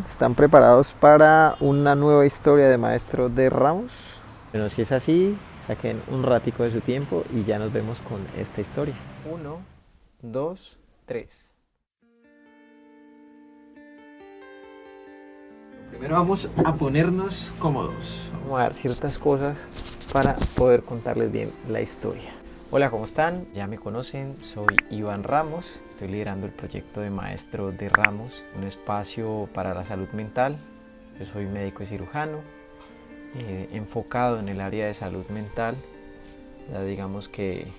¿Están preparados para una nueva historia de Maestro de Ramos? Bueno, si es así, saquen un ratico de su tiempo y ya nos vemos con esta historia. 1, 2, 3. Primero vamos a ponernos cómodos. Vamos a ver ciertas cosas para poder contarles bien la historia. Hola, ¿cómo están? Ya me conocen, soy Iván Ramos. Estoy liderando el proyecto de Maestro de Ramos, un espacio para la salud mental. Yo soy médico y cirujano, enfocado en el área de salud mental. Ya digamos que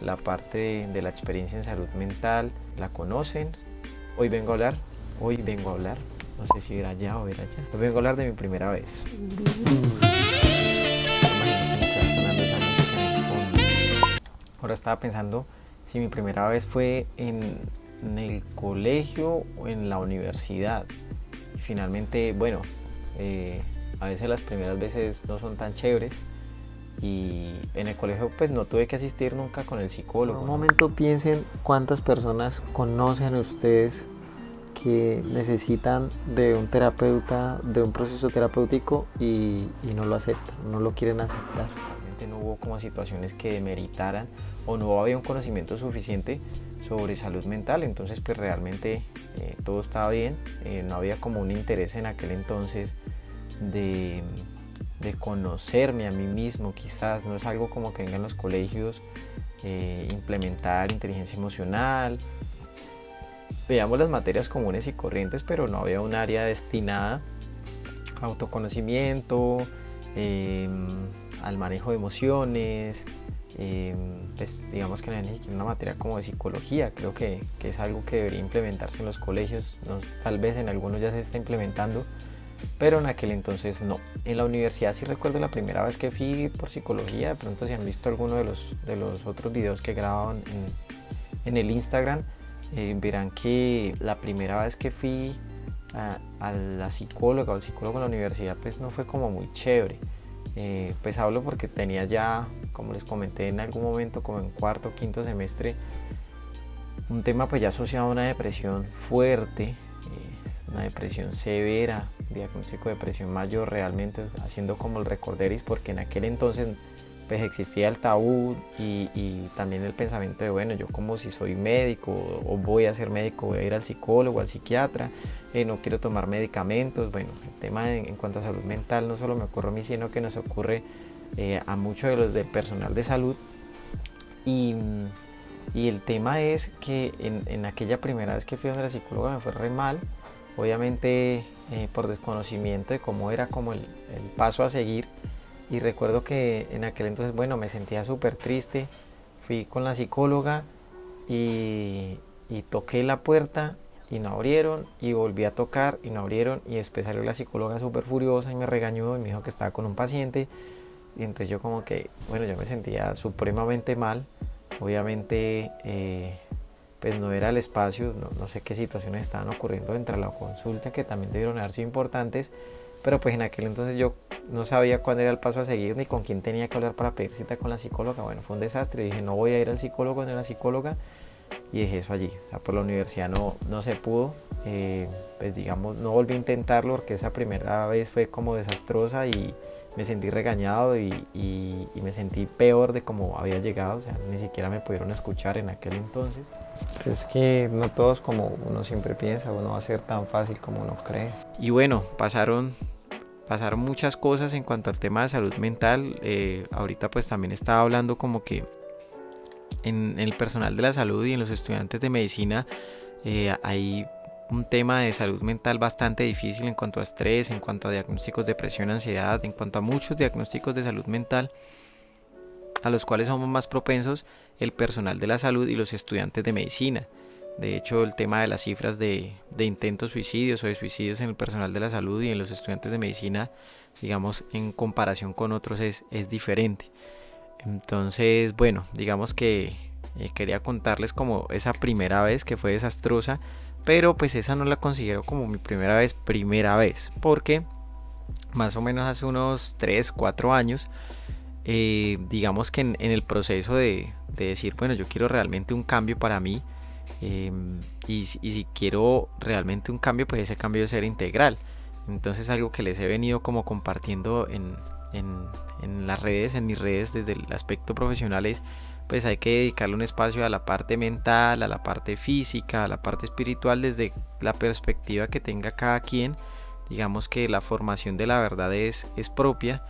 la parte de la experiencia en salud mental la conocen. Hoy vengo a hablar, no sé si ver allá o ver allá. Hoy vengo a hablar de mi primera vez. Ahora estaba pensando si mi primera vez fue en el colegio o en la universidad. Y finalmente, bueno, a veces las primeras veces no son tan chéveres. Y en el colegio pues no tuve que asistir nunca con el psicólogo. Por un momento piensen cuántas personas conocen ustedes que necesitan de un terapeuta, de un proceso terapéutico y no lo aceptan, no lo quieren aceptar. Realmente no hubo como situaciones que demeritaran o no había un conocimiento suficiente sobre salud mental, entonces pues realmente todo estaba bien, no había como un interés en aquel entonces de conocerme a mí mismo. Quizás no es algo como que venga en los colegios implementar inteligencia emocional. Veíamos las materias comunes y corrientes, pero no había un área destinada a autoconocimiento, al manejo de emociones. Pues digamos que no hay ni siquiera una materia como de psicología. Creo que es algo que debería implementarse en los colegios, no, tal vez en algunos ya se está implementando, pero en aquel entonces no. En la universidad sí recuerdo la primera vez que fui por psicología. De pronto si han visto alguno de los otros videos que grababan en el Instagram, verán que la primera vez que fui a la psicóloga o el psicólogo en la universidad pues no fue como muy chévere. Pues hablo porque tenía ya, como les comenté en algún momento, como en cuarto o quinto semestre, un tema pues ya asociado a una depresión fuerte, una depresión severa, diagnóstico de depresión mayor, realmente haciendo como el recorderis, porque en aquel entonces pues existía el tabú y también el pensamiento de bueno, yo como si soy médico o voy a ser médico, voy a ir al psicólogo, al psiquiatra, no quiero tomar medicamentos. Bueno, el tema en cuanto a salud mental no solo me ocurre a mí, sino que nos ocurre a muchos de los del personal de salud. Y el tema es que en aquella primera vez que fui a la psicóloga me fue re mal, obviamente por desconocimiento de cómo era como el paso a seguir. Y recuerdo que en aquel entonces, bueno, me sentía súper triste, fui con la psicóloga y toqué la puerta y no abrieron, y volví a tocar y no abrieron, y después salió la psicóloga súper furiosa y me regañó y me dijo que estaba con un paciente. Y entonces yo como que, bueno, yo me sentía supremamente mal. Obviamente pues no era el espacio, no sé qué situaciones estaban ocurriendo dentro de la consulta que también debieron haber sido importantes, pero pues en aquel entonces yo no sabía cuál era el paso a seguir ni con quién tenía que hablar para pedir cita con la psicóloga. Bueno, fue un desastre, dije no voy a ir al psicólogo ni a la psicóloga, y dejé eso allí. O sea, por la universidad no se pudo, pues digamos no volví a intentarlo porque esa primera vez fue como desastrosa y me sentí regañado y me sentí peor de cómo había llegado. O sea, ni siquiera me pudieron escuchar en aquel entonces. Es que no todos como uno siempre piensa, no va a ser tan fácil como uno cree. Y bueno, pasaron muchas cosas en cuanto al tema de salud mental. Ahorita pues también estaba hablando como que en el personal de la salud y en los estudiantes de medicina hay un tema de salud mental bastante difícil en cuanto a estrés, en cuanto a diagnósticos de depresión, ansiedad, en cuanto a muchos diagnósticos de salud mental a los cuales somos más propensos el personal de la salud y los estudiantes de medicina. De hecho, el tema de las cifras de intentos suicidios o de suicidios en el personal de la salud y en los estudiantes de medicina, digamos, en comparación con otros es diferente. Entonces, bueno, digamos que quería contarles como esa primera vez que fue desastrosa, pero pues esa no la considero como mi primera vez, porque más o menos hace unos 3, 4 años, digamos que en el proceso de decir, bueno, yo quiero realmente un cambio para mí, Y si quiero realmente un cambio, pues ese cambio debe ser integral. Entonces algo que les he venido como compartiendo en las redes, en mis redes desde el aspecto profesional es, pues hay que dedicarle un espacio a la parte mental, a la parte física, a la parte espiritual desde la perspectiva que tenga cada quien. Digamos que la formación de la verdad es propia.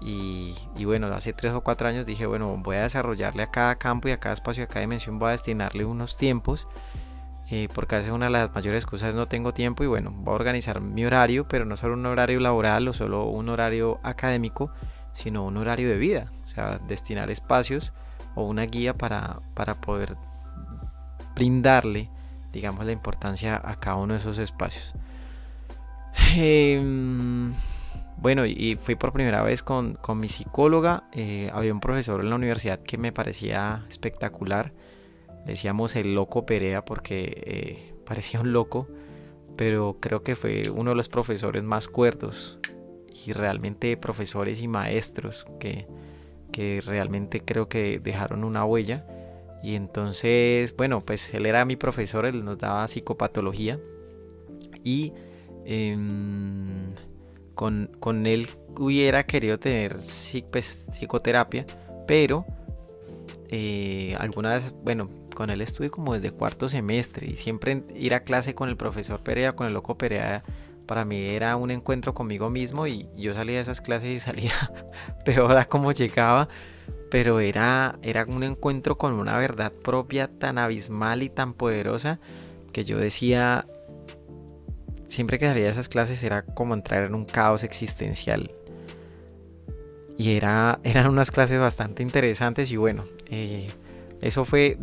Y bueno, hace 3 o 4 años dije, bueno, voy a desarrollarle a cada campo y a cada espacio, a cada dimensión voy a destinarle unos tiempos, porque a veces una de las mayores excusas es no tengo tiempo. Y bueno, voy a organizar mi horario, pero no solo un horario laboral o solo un horario académico, sino un horario de vida, o sea, destinar espacios o una guía para poder brindarle, digamos, la importancia a cada uno de esos espacios. Bueno, y fui por primera vez con mi psicóloga. Había un profesor en la universidad que me parecía espectacular. Le decíamos el loco Perea porque parecía un loco, pero creo que fue uno de los profesores más cuerdos y realmente profesores y maestros que realmente creo que dejaron una huella. Y entonces, bueno, pues él era mi profesor, él nos daba psicopatología y con él hubiera querido tener pues, psicoterapia, pero algunas, bueno, con él estuve como desde cuarto semestre y siempre ir a clase con el profesor Perea, con el loco Perea, para mí era un encuentro conmigo mismo y yo salía de esas clases y salía peor a como llegaba, pero era un encuentro con una verdad propia tan abismal y tan poderosa que yo decía, siempre que salía de esas clases era como entrar en un caos existencial. Y eran unas clases bastante interesantes y bueno, eso fue,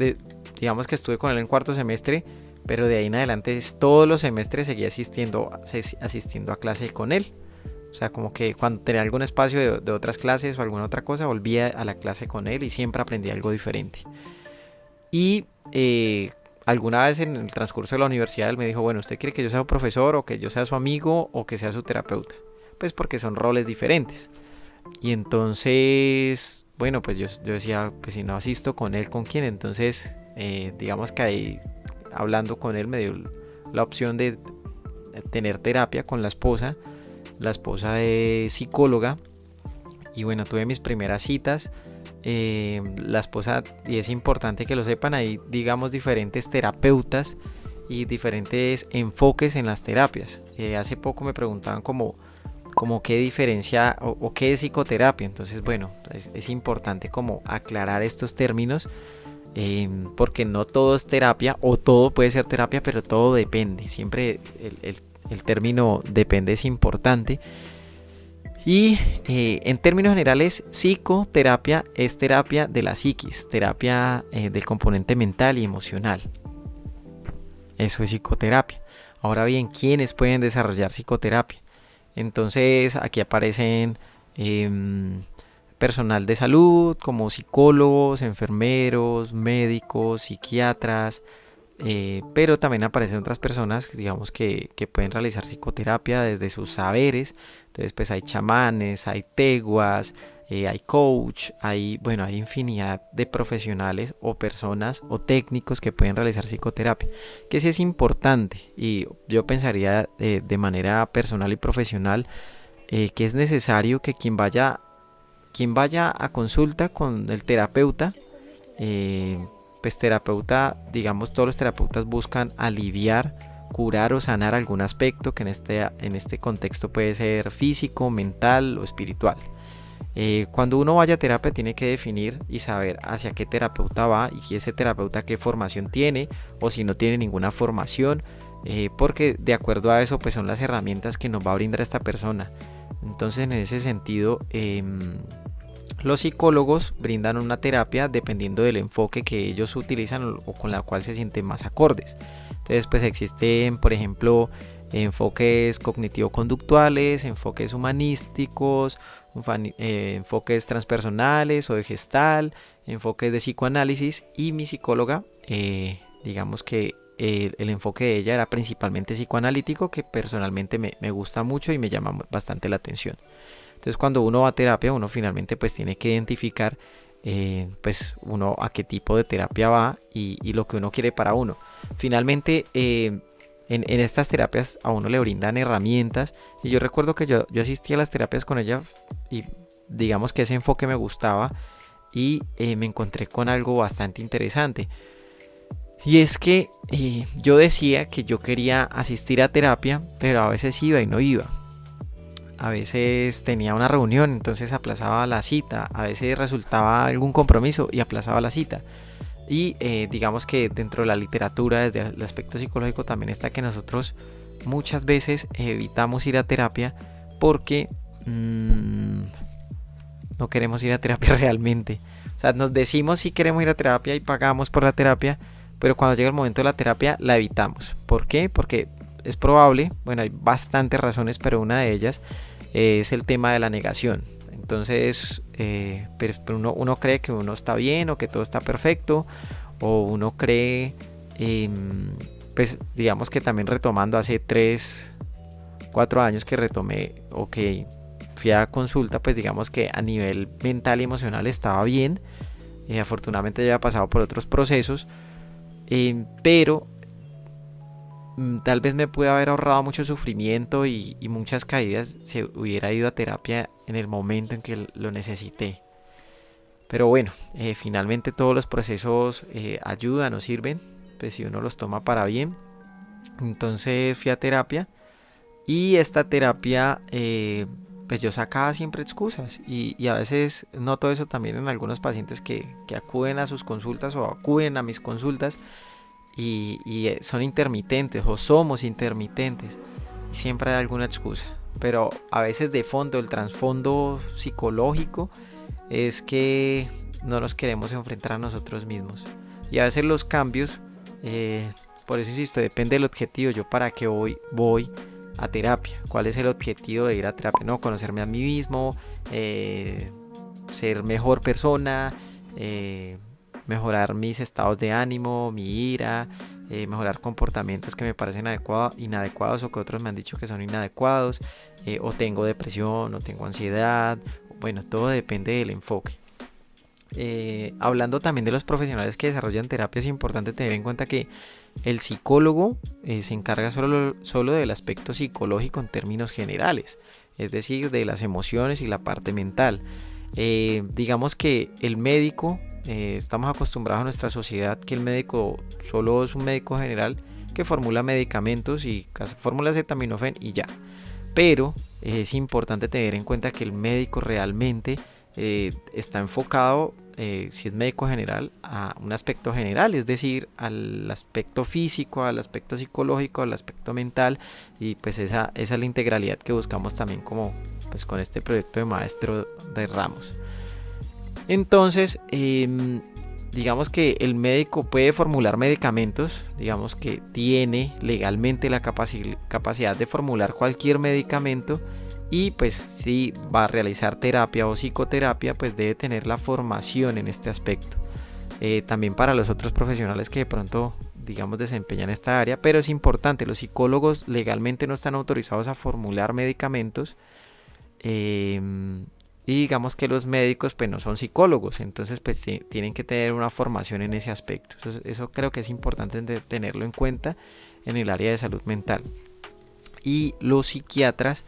digamos que estuve con él en cuarto semestre, pero de ahí en adelante todos los semestres seguía asistiendo a clase con él. O sea, como que cuando tenía algún espacio de otras clases o alguna otra cosa, volvía a la clase con él y siempre aprendía algo diferente. Y alguna vez en el transcurso de la universidad él me dijo, bueno, ¿usted quiere que yo sea un profesor o que yo sea su amigo o que sea su terapeuta? Pues porque son roles diferentes. Y entonces, bueno, pues yo decía, pues si no asisto con él, ¿con quién? Entonces, digamos que ahí hablando con él me dio la opción de tener terapia con la esposa es psicóloga. Y bueno, tuve mis primeras citas. La esposa, y es importante que lo sepan, hay digamos diferentes terapeutas y diferentes enfoques en las terapias. Hace poco me preguntaban como qué diferencia o qué es psicoterapia. Entonces bueno, es importante como aclarar estos términos, porque no todo es terapia o todo puede ser terapia, pero todo depende. Siempre el término depende es importante. Y en términos generales, psicoterapia es terapia de la psiquis, terapia del componente mental y emocional. Eso es psicoterapia. Ahora bien, ¿quiénes pueden desarrollar psicoterapia? Entonces aquí aparecen personal de salud como psicólogos, enfermeros, médicos, psiquiatras, pero también aparecen otras personas, digamos, que pueden realizar psicoterapia desde sus saberes. Entonces pues hay chamanes, hay teguas, hay coach, hay infinidad de profesionales o personas o técnicos que pueden realizar psicoterapia, que sí es importante. Y yo pensaría de manera personal y profesional, que es necesario que quien vaya a consulta con el terapeuta, pues terapeuta, digamos, todos los terapeutas buscan aliviar, curar o sanar algún aspecto que en este contexto puede ser físico, mental o espiritual. Cuando uno vaya a terapia tiene que definir y saber hacia qué terapeuta va y ese terapeuta qué formación tiene o si no tiene ninguna formación, porque de acuerdo a eso pues son las herramientas que nos va a brindar esta persona. Entonces en ese sentido, los psicólogos brindan una terapia dependiendo del enfoque que ellos utilizan o con la cual se sienten más acordes. Entonces pues existen, por ejemplo, enfoques cognitivo-conductuales, enfoques humanísticos, enfoques transpersonales o de gestal, enfoques de psicoanálisis. Y mi psicóloga, digamos que el enfoque de ella era principalmente psicoanalítico, que personalmente me gusta mucho y me llama bastante la atención. Entonces cuando uno va a terapia, uno finalmente pues tiene que identificar pues uno a qué tipo de terapia va y lo que uno quiere para uno. Finalmente, en estas terapias a uno le brindan herramientas y yo recuerdo que yo asistí a las terapias con ella y digamos que ese enfoque me gustaba y me encontré con algo bastante interesante. Y es que yo decía que yo quería asistir a terapia, pero a veces iba y no iba. A veces tenía una reunión, entonces aplazaba la cita. A veces resultaba algún compromiso y aplazaba la cita. Y digamos que dentro de la literatura, desde el aspecto psicológico, también está que nosotros muchas veces evitamos ir a terapia porque no queremos ir a terapia realmente. O sea, nos decimos si queremos ir a terapia y pagamos por la terapia, pero cuando llega el momento de la terapia la evitamos. ¿Por qué? Porque es probable, bueno, hay bastantes razones, pero una de ellas es el tema de la negación. Entonces, pero uno cree que uno está bien o que todo está perfecto, o uno cree, pues digamos que también retomando hace 3, 4 años que retomé o que fui a consulta, pues digamos que a nivel mental y emocional estaba bien. Afortunadamente ya había pasado por otros procesos, pero tal vez me pude haber ahorrado mucho sufrimiento y muchas caídas si hubiera ido a terapia en el momento en que lo necesité. Pero bueno, finalmente todos los procesos ayudan o sirven, pues si uno los toma para bien. Entonces fui a terapia y esta terapia, pues yo sacaba siempre excusas y a veces noto eso también en algunos pacientes que acuden a sus consultas o acuden a mis consultas y son intermitentes o somos intermitentes y siempre hay alguna excusa, pero a veces de fondo, el trasfondo psicológico es que no nos queremos enfrentar a nosotros mismos y a veces los cambios, por eso insisto, depende del objetivo. Yo para qué voy a terapia, cuál es el objetivo de ir a terapia, no conocerme a mí mismo, ser mejor persona, mejorar mis estados de ánimo, mi ira, mejorar comportamientos que me parecen inadecuados o que otros me han dicho que son inadecuados, o tengo depresión o tengo ansiedad. Bueno, todo depende del enfoque. Hablando también de los profesionales que desarrollan terapia, es importante tener en cuenta que el psicólogo se encarga solo del aspecto psicológico en términos generales, es decir, de las emociones y la parte mental. Digamos que el médico, estamos acostumbrados a nuestra sociedad que el médico solo es un médico general que formula medicamentos y fórmula acetaminofén y ya. Pero es importante tener en cuenta que el médico realmente está enfocado, si es médico general, a un aspecto general, es decir, al aspecto físico, al aspecto psicológico, al aspecto mental, y pues esa es la integralidad que buscamos también como pues con este proyecto de maestro de Ramos. Entonces, digamos que el médico puede formular medicamentos, digamos que tiene legalmente la capacidad de formular cualquier medicamento, y pues si va a realizar terapia o psicoterapia, pues debe tener la formación en este aspecto. También para los otros profesionales que de pronto, digamos, desempeñan esta área, pero es importante, los psicólogos legalmente no están autorizados a formular medicamentos, y digamos que los médicos pues no son psicólogos, entonces pues tienen que tener una formación en ese aspecto. Eso creo que es importante tenerlo en cuenta en el área de salud mental. Y los psiquiatras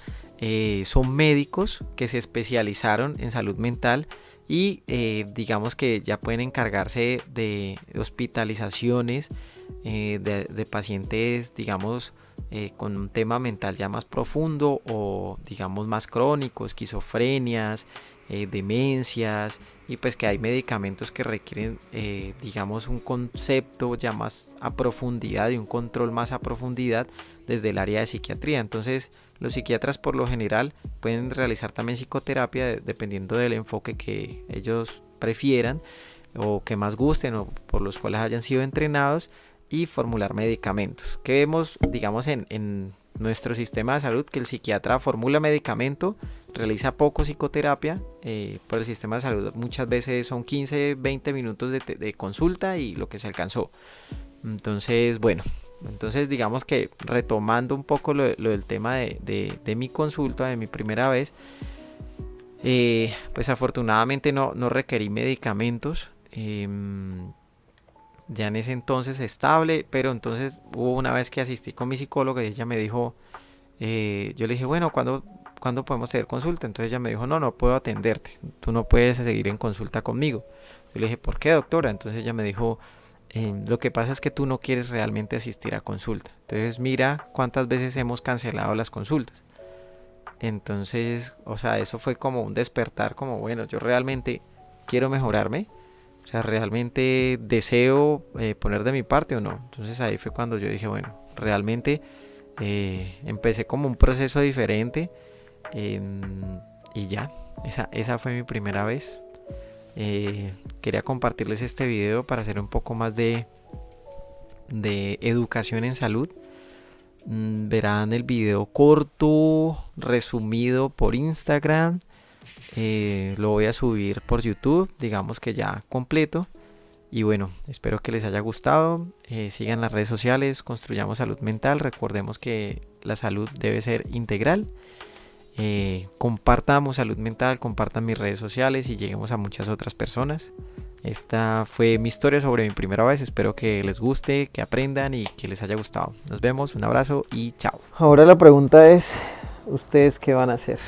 son médicos que se especializaron en salud mental y digamos que ya pueden encargarse de hospitalizaciones de pacientes, digamos, con un tema mental ya más profundo o digamos más crónico, esquizofrenias, demencias, y pues que hay medicamentos que requieren digamos un concepto ya más a profundidad y un control más a profundidad desde el área de psiquiatría. Entonces los psiquiatras por lo general pueden realizar también psicoterapia dependiendo del enfoque que ellos prefieran o que más gusten o por los cuales hayan sido entrenados, y formular medicamentos. Que vemos, digamos, en nuestro sistema de salud, que el psiquiatra formula medicamento, realiza poco psicoterapia. Por el sistema de salud muchas veces son 15, 20 minutos de consulta y lo que se alcanzó. Entonces, bueno, digamos que retomando un poco lo del tema de mi consulta, de mi primera vez, Pues afortunadamente no requerí medicamentos. Ya en ese entonces estable, pero entonces hubo una vez que asistí con mi psicóloga y ella me dijo, yo le dije, bueno, ¿cuándo podemos tener consulta? Entonces ella me dijo, no puedo atenderte, tú no puedes seguir en consulta conmigo. Yo le dije, ¿por qué, doctora? Entonces ella me dijo, lo que pasa es que tú no quieres realmente asistir a consulta. Entonces mira cuántas veces hemos cancelado las consultas. Entonces, o sea, eso fue como un despertar, como bueno, yo realmente quiero mejorarme, o sea, realmente deseo poner de mi parte o no. Entonces ahí fue cuando yo dije, bueno, realmente empecé como un proceso diferente, eh, y ya, esa fue mi primera vez. Quería compartirles este video para hacer un poco más de educación en salud. Verán el video corto, resumido por Instagram. Lo voy a subir por YouTube, digamos que ya completo. Y bueno, espero que les haya gustado. Sigan las redes sociales, construyamos salud mental. Recordemos que la salud debe ser integral. Compartamos salud mental, compartan mis redes sociales y lleguemos a muchas otras personas. Esta fue mi historia sobre mi primera vez. Espero que les guste, que aprendan y que les haya gustado. Nos vemos, un abrazo y chao. Ahora la pregunta es, ¿ustedes qué van a hacer?